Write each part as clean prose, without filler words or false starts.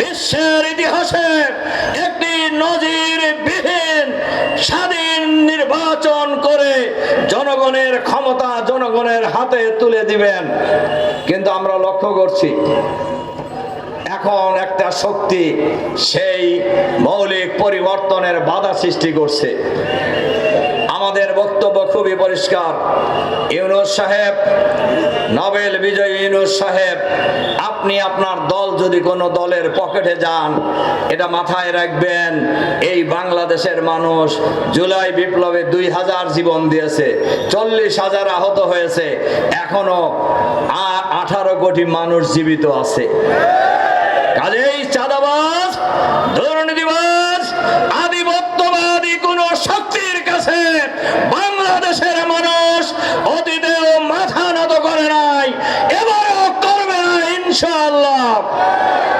বিশ্বের ইতিহাসে একটি নজিরবিহীন স্বাধীন নির্বাচন করে জনগণের ক্ষমতা জনগণের হাতে তুলে দিবেন। কিন্তু আমরা লক্ষ্য করছি এখন একটা শক্তি সেই মৌলিক পরিবর্তনের বাধা সৃষ্টি করছে। আমাদের বক্তব্য খুবই পরিষ্কার। ইউনূস সাহেব, নোবেল বিজয়ী ইউনূস সাহেব, আপনি আপনার দল যদি কোনো দলের পকেটে যান, এটা মাথায় রাখবেন, এই বাংলাদেশের মানুষ জুলাই বিপ্লবে 2000 জীবন দিয়েছে, 40,000 আহত হয়েছে, এখনো 18 কোটি মানুষ জীবিত আছে। কাজেই চাঁদাবাজ, দুর্নীতিবাজ, আধিপত্যবাদী কোন শক্তির কাছে বাংলাদেশের মানুষ অতীতেও মাথা নত করে নাই, এবারেও করবে না ইনশাআল্লাহ।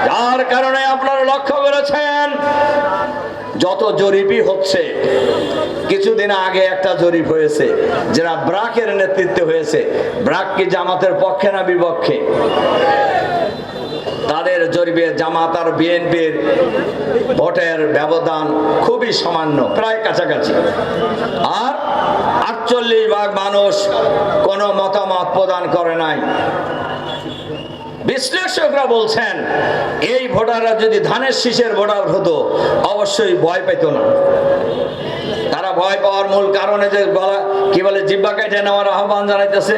যার কারণে আপনারা লক্ষ্য করেছেন যত জরিপই হচ্ছে, কিছুদিন আগে একটা জরিপ হয়েছে যারা ব্রাকের নেতৃত্বে হয়েছে, ব্রাক কি জামাতের পক্ষে না বিপক্ষে? তাদের জরিপে জামাত আর বিএনপির ভোটের ব্যবধান খুবই সামান্য, প্রায় কাছাকাছি। আর 48% মানুষ কোনো মতামত প্রদান করে নাই। বিশ্লেষকরা বলছেন এই ভোটাররা যদি ধানের শীষের ভোটার হতো অবশ্যই ভয় পেত না। তারা ভয় পাওয়ার মূল কারণে যে কি বলে জিব্বা কেটে নেওয়ার আহ্বান জানাইতেছে,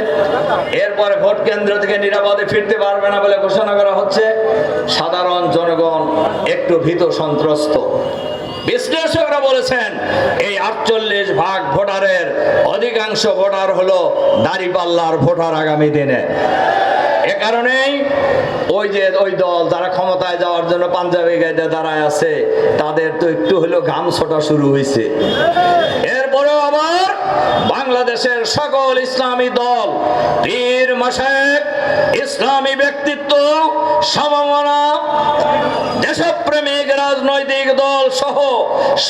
এরপরে ভোট কেন্দ্র থেকে নিরাপদে ফিরতে পারবে না বলে ঘোষণা করা হচ্ছে, সাধারণ জনগণ একটু ভীত সন্ত্রস্ত। বিশ্লেষকরা বলেছেন এই 48% ভোটারের অধিকাংশ ভোটার হলো দাঁড়িপাল্লার ভোটার আগামী দিনে। এ কারণেই ওই দল যারা ক্ষমতায় যাওয়ার জন্য পাঞ্জাবি গাইতে দাঁড়ায় আছে, তাদের তো একটু হলেও ঘাম ছোটা শুরু হয়েছে। এরপরেও আবার বাংলাদেশের সকল ইসলামী দল, পীর মাশায়েখ, ইসলামী ব্যক্তিত্ব, সমমনা, দেশপ্রেমিক রাজনৈতিক দল সহ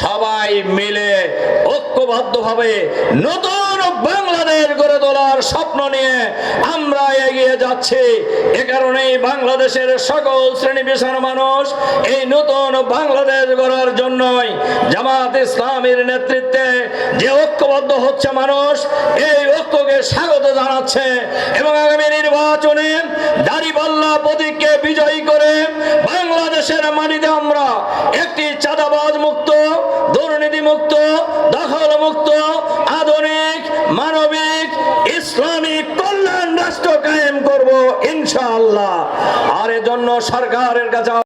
সবাই মিলে ঐক্যবদ্ধভাবে নতুন বাংলাদেশ গড়ে তোলার স্বপ্ন নিয়ে আমরা এগিয়ে যাচ্ছি। এ কারণেই বাংলাদেশের সকল শ্রেণী পেশার মানুষ এই নতুন বাংলাদেশ গড়ার জন্যই জামাত ইসলামীর নেতৃত্বে যে ঐক্যবদ্ধ হচ্ছে মানুষ, এই ঐক্যকে স্বাগত জানাচ্ছে এবং আগামী নির্বাচনে দাঁড়িপাল্লা প্রতীককে বিজয়ী করে বাংলাদেশের মাটিতে আমরা একটি চাঁদাবাজ মুক্ত, দুর্নীতি মুক্ত, দখল মুক্ত, আধুনিক, মানবিক, ইসলামিক কল্যাণ রাষ্ট্র কায়েম করব ইনশাআল্লাহ। আর এর জন্য সরকারের কাছে